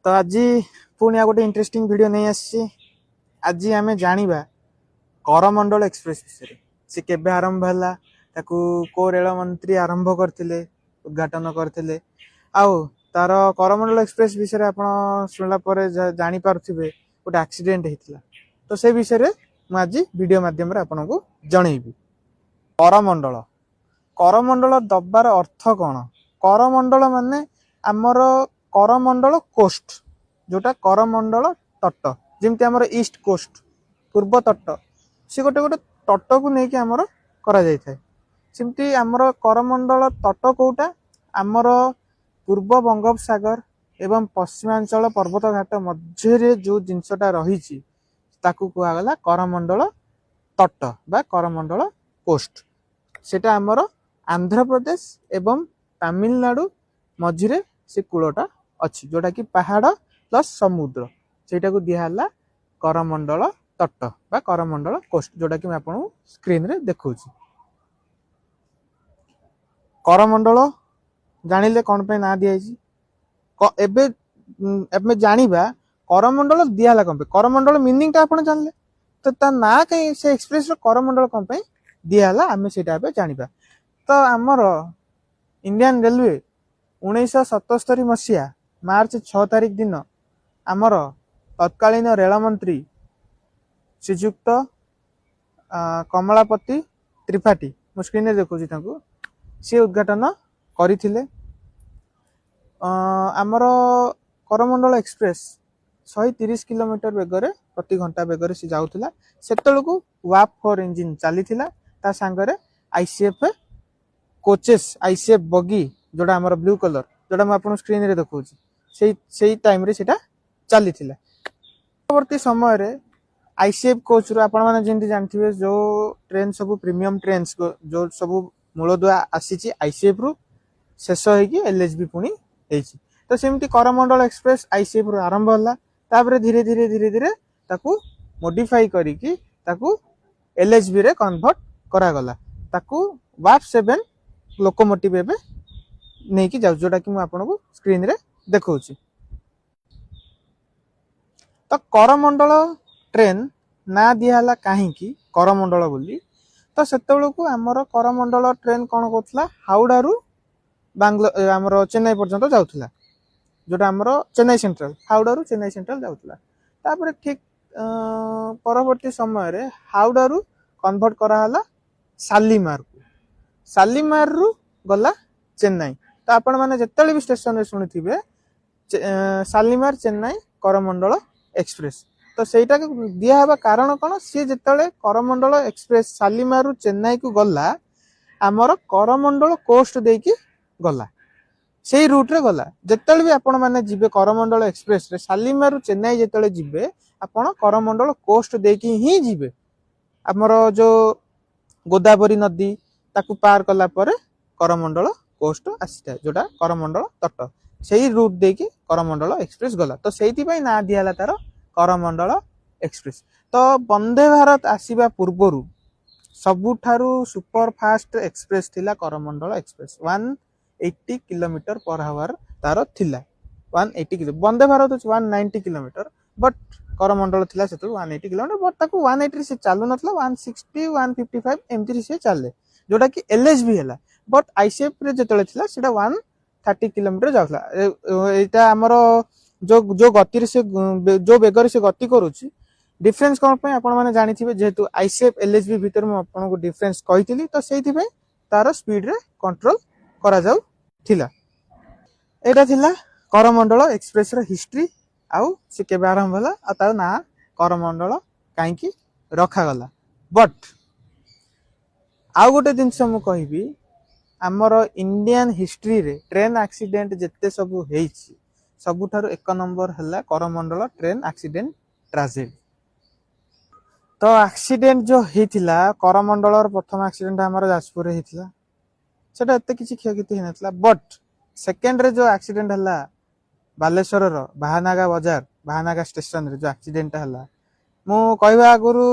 तो आज पुणी आ गोटे इंटरेस्टिंग वीडियो नहीं आसी। आज आम जाना करमंडल एक्सप्रेस विषय से केबे आरंभ है, को रेल मंत्री आरंभ करते उद्घाटन करते तार करमंडल एक्सप्रेस विषय आप शुणला जापारे गोटे एक्सीडेंट होता, तो से विषय मुझे आज वीडियो माध्यम आपको जनईबी। करमंडल करमंडल दबार अर्थ कौन? करमंडल माने आमर करमंडल कोस्ट, जोटा करमंडल तट, जमती आमर ईस्ट कोस्ट पूर्व तट, सी गोटे गोटे तट को लेकिन आमर करा जाय थाए। सेमती आमर करमंडल तट कोटा आमर पूर्व बंगोपसागर एवं पश्चिमांचल पर्वतघाट मध्य जो जिनसटा रही कहगला करमंडल तट बा करमंडल कोस्ट। सेटा आमर आंध्र प्रदेश एवं तमिलनाडु मझिरे से कूलटा अच्छी, जोटा कि पहाड़ प्लस समुद्र, सेटा को दिहला करमंडल तट बा करमंडल कोस्ट, जोटा कि मैं आपको स्क्रीन रे देखा। करमंडल जानिले कौन पे ना दिया एबे जानिबा करमंडल दिहला कौन पे। करमंडल मीनिंग टा आपण जानले, तो ता ना कहीं से एक्सप्रेस रो करमंडल कौन पे दिहला आमे सेटा एबे जानिबा। तो आमर इंडियन रेलवे 1977 मसीहा मार्च 6 तारिख दिन आमर तत्कालीन रेलमंत्री श्रीजुक्त कमलापति त्रिपाठी, मो स्क्रीन देखा सी उद्घाटन करथिले। आमर करमंडल एक्सप्रेस 130 किलोमीटर बेगर प्रति घंटा बेगर से जाऊला। सेतलकू वाप 4 इंजिन चली ता सांगरे आईसीएफ कोचेस, आईसीएफ बगी जोड़ा आमर ब्लू कलर, जोड़ा मैं आपको स्क्रीन रे देखा से टाइम रे सेटा चली। परवर्ती समय रे आईसीएफ कोच रो आपण माने जेंति जानथिबे जो ट्रेन सब प्रीमियम ट्रेन जो सब मूलदुआ आसी आईसीएफ रु शेष होगी एलएचबी पुणी होती। तो सेमती करमंडल एक्सप्रेस आईसीएफ रु आरंभ होला, तापर धीरे धीरे धीरे धीरे ताकू मॉडिफाई करिकी ताकू एलएचबी रे कन्वर्ट करा गला। ताकू वाप 7 लोकोमोटिव एबे नहीं कि जाउ, जोटा कि मैं आपको स्क्रीन रे देखौछि। तो करमंडल ट्रेन ना दिहला कहीं करमंडल बोली, तो सेतबेलू आमर करमंडल ट्रेन कौन करथला हावड़ा रु बांग्लोर आमर चेन्नई पर्यंत जाउथला, जोटा आमर चेन्नई सेंट्रल हावड़ा रु चेन्नई सेंट्रल जाउथला। तापर ठीक परवर्ती समय रे हावड़ा रु कन्वर्ट करा हला शालीमार को, शालीमार रु गला चेन्नई। तो आपण माने जेतले भी स्टेशन रे सुनिथिबे शालीमार चेन्नई करमंडल एक्सप्रेस। तो सेटा को दिया हबा कारण कोन, सी जेतले करमंडल एक्सप्रेस शालीमार रु चेन्नई को गला आमर करमंडल कोस्ट देकी गला, सेही रूट रे गला। जेतले भी आपण माने जिबे करमंडल एक्सप्रेस रे शालीमार रु चेन्नई जेतले जिबे आपण करमंडल कोस्ट देकी ही जिबे। आमर जो गोदावरी नदी ताकू पार कला परे करमंडल कोस्ट आसीता, जोटा करमंडल तट, सेही रूट देकी करमंडल एक्सप्रेस गला। तो सेही पई ना दियाला तार करमंडल एक्सप्रेस। तो Vande Bharat आसीबा पूर्वरु सबुठारु super fast express थिला Coromandel express. 180 kilometre per hour तार थिला, 180 kilo. Vande Bharat 190 kilometre, but Coromandel थिला सेतु 180 किलोमीटर, बट ताकू 180 से चालू नथला, 160 155 एमती से चले, जोटा कि एलएचबी हैला। बट आईसीएफ रे जेतले थिला सेटा 130 किलोमीटर जाउथला। एटा हमर जो जो गति से जो बेगर से गति करूची डिफरेंस कोन पे आपण माने जानिथिबे, जेहेतु आईसीएफ एलएचबी भीतर म आपण को डिफरेंस कहितली, तो सेहिथि पे तार स्पीड रे कंट्रोल करा जाउ थिला। एटा थिला करमंडल एक्सप्रेस रो हिस्ट्री, आउ से केबे आरंभ होला आ तार ना करमंडल काहे की रखा गला। बट आउ गोटे दिन से मु कहिबी, आमर इंडियन हिस्ट्री रे ट्रेन एक्सीडेंट जेते सब हेछि सबुठारु 1 नंबर हला करमंडल ट्रेन एक्सीडेंट ट्रेजेडी। तो एक्सीडेंट जो हेतिला करमंडल प्रथम एक्सीडेंट हमर जाजपुर रे हेतिला, सेटा एते किछि क्षयक्षति हे नथला। बट सेकंड रे जो एक्सीडेंट हला बालेश्वर रो बाहानागा बाजार बाहानागा स्टेशन रे जो एक्सीडेंट हला, मु कहबा आगुरु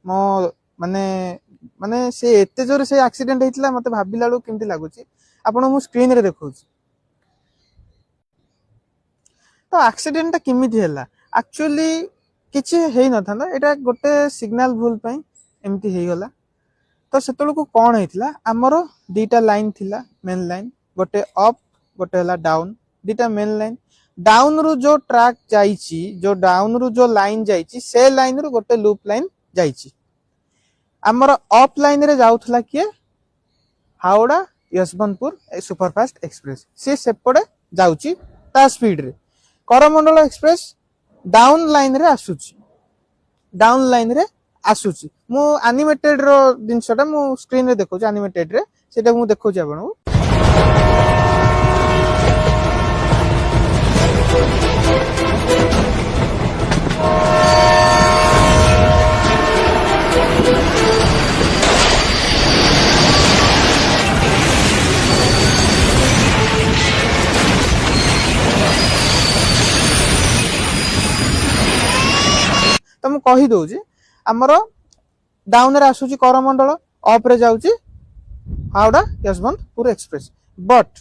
मो माने माने से एते जोर से एक्सीडेंट हेतिला मते भाबिला लो केमति लागुची, आपण मु स्क्रीन रे देखौची। तो एक्सीडेंट केमिति हैला एक्चुअली किछि हेई न था एटा गोटे सिग्नल भूल पई एमती हेई गला तो सेतल को कोन हेतिला हमरो दीटा लाइन थिला मेन लाइन गोटे अप गोटे हला डाउन दीटा मेन लाइन डाउन रु जो ट्रैक जाईची जो डाउन रु जो लाइन जाईची से लाइन रु गोटे लूप लाइन जाईची हमरो अप लाइन रे जाउथला किए हावड़ा यशवंतपुर सुपरफास्ट एक्सप्रेस से सेपड़े जाउची ता स्पीड रे करमंडल एक्सप्रेस डाउन लाइन रे आसुची डाउन लाइन रे आसुची मु एनिमेटेड रो दिनसटा मु स्क्रीन रे देखौ एनिमेटेड रे सेटा मु देखौ आपन तो मु कहि दउची हमर डाउन रे आसुची करमंडल अप रे जाउची Howrah Yesvantpur express but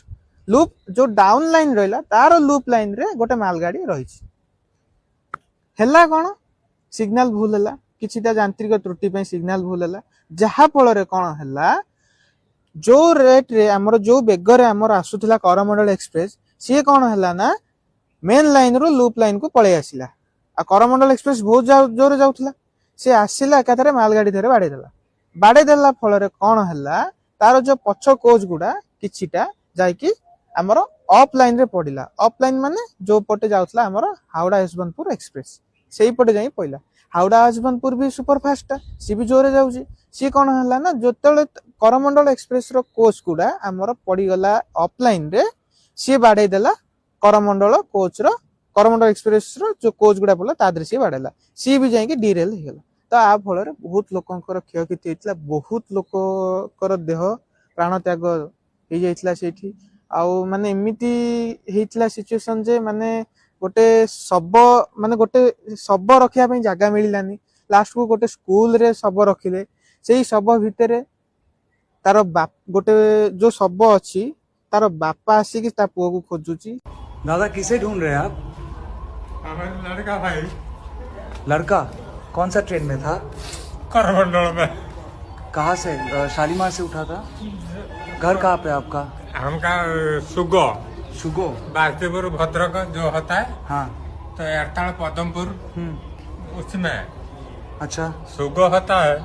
loop जो डाउन लाइन रहिला तार लूप लाइन रे गोटे मालगाड़ी रहिची हैला कोन सिग्नल भूल हैला किछिटा यांत्रिक त्रुटि पे सिग्नल भूल हैला जहा फल रे कोन हैला जो रेट रे हमर जो बेग रे हमर आसुथिला करमंडल एक्सप्रेस सी कोन हैला ना मेन लाइन रो लूप लाइन को पळे आसिला आ करमंडल एक्सप्रेस बहुत जोर जाउथला से आसिला एकाथरे मालगाड़ी धरे बाड़े देला फल रे कोन हैला तार जो पछ कोच गुडा किछिटा जाय कि हमर अप लाइन रे पडिला अप लाइन माने जो पटे जाउथला हमर हावड़ा यशवंतपुर एक्सप्रेस सेही पटे जाई पइला हावड़ा यशवंतपुर भी सुपर फास्ट सी भी जोरे जाउची सी कोन हैला ना जोतले करमंडल एक्सप्रेस रो कोच गुडा हमर पड़ी गला अप लाइन रे सी बाड़े देला करमंडल कोच रो करमंडल एक्सप्रेस रो जो कोच गुडा पड़ला तादरे सी बाड़ेला सी भी जाई कि डीरेल हे गेला तो आ फल रे बहुत लोकंकर क्षयक्षति हेतला बहुत लोककर देह प्राण त्याग हे जाइतला सेठी आउ माने एमिति हेतला सिचुएशन जे माने गोटे शब रखिया पई जागा मिलिलानी लास्ट को गोटे स्कूल रे शब रखिले सेही शब भितरे तार बाप गोटे जो शब अछि तार बापा आसी कि ता पुओ को खोजुची दादा किसे ढूंढ रहे हैं आप लड़का भाई लड़का कौन सा ट्रेन में था करमंडल में कहाँ से शालीमार से उठा था घर कहाँ पे आपका हमका सुगो शुगो बागदेपुर भद्रक जो होता है हाँ तो एरताल पदमपुर उसमें अच्छा सुगो होता है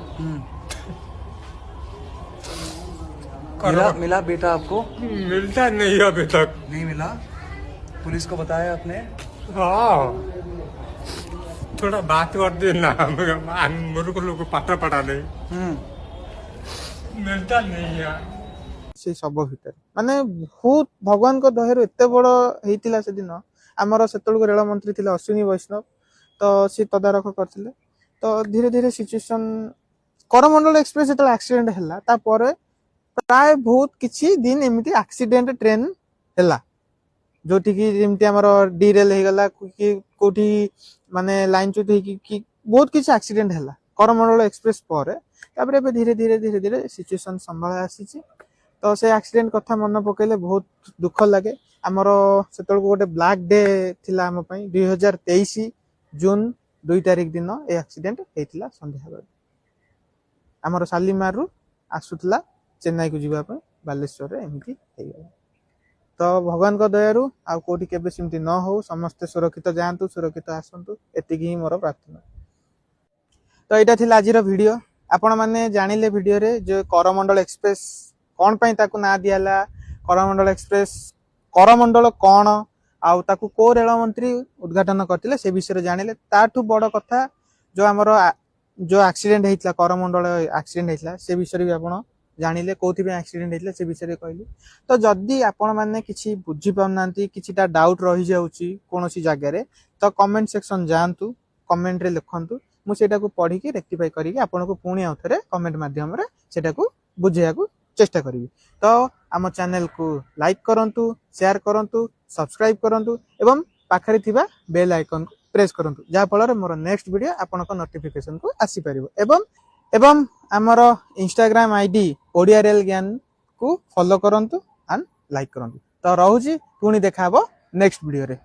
मिला बेटा आपको मिलता नहीं अभी तक नहीं मिला पुलिस को बताया आपने हाँ थोड़ा बात कर देना मेरे को लोग पता पड़ा नहीं मिलता नहीं यार से सब भितर माने बहुत भगवान को दहेर एते बड़ हेतिला से दिन हमर सेतल रेल मंत्री थिले अश्विनी वैष्णव तो से तदारख करथिले तो धीरे धीरे सिचुएशन करमंडल एक्सप्रेस जेतल एक्सीडेंट हैला ता परे प्राय बहुत किछि दिन एमिति एक्सीडेंट ट्रेन हैला जोठी की जेमति हमर डीरेल हे गला कि कोठी माने लाइन चुत हे कि बहुत किछि एक्सीडेंट हैला करमंडल एक्सप्रेस परे ताबरे धीरे धीरे धीरे धीरे सिचुएशन संभाळ आसीछि तो से एक्सीडेंट कथा मन पकेले बहुत दुख लगे आमर सेतल गोटे ब्लैक डे थिला हम पई 2023 जून 2 तारिख दिन ए एक्सीडेंट हेतिला संध्या बेले आमर शालीमार रु आसुतला चेन्नई को जीवा पई बालेश्वर रे एमिति हे गेला तो भगवान को दयारु आ कोठी केबे सिमति न हो समस्त सुरक्षित जांतु सुरक्षित आसंतु एतिकी ही मोर प्रार्थना तो एटा थिला आजिर वीडियो आपण माने जानिले वीडियो रे जो करमंडल एक्सप्रेस कौन पाई ताकू ना दियाला करमंडल एक्सप्रेस करमंडल कौन आउ ताकू को रेल मंत्री उद्घाटन करथिले से विषय जानिले ताठू बड़ कथा जो हमर जो एक्सीडेंट हेतला करमंडल एक्सीडेंट हेतला से विषय भी आपण जानिले कोथि पे एक्सीडेंट हेतला से विषय कहली तो जदी आपण माने किछि बुझी पाउनांती किछिटा डाउट रहि जाउची कोनोसी जगह रे तो कमेंट सेक्शन जानतु कमेंट रे लिखंतु मु सेटा को पढी के रेक्टिफाई करी के आपण को पुणी आउथरे कमेंट माध्यम रे सेटा को बुझिया को चेष्टा करी तो आम चैनल को लाइक करंतु शेयर करंतु सब्सक्राइब करंतु एवं पाखरे थिबा बेल आइकन को प्रेस करंतु जा फल रे मोर नेक्स्ट वीडियो आपन को नोटिफिकेशन को आसी परिबो एवं हमर इंस्टाग्राम आईडी ओडिया रेल ज्ञान को फॉलो करंतु एंड लाइक करंतु तो रहूची पुणी देखाबो नेक्स्ट वीडियो रे।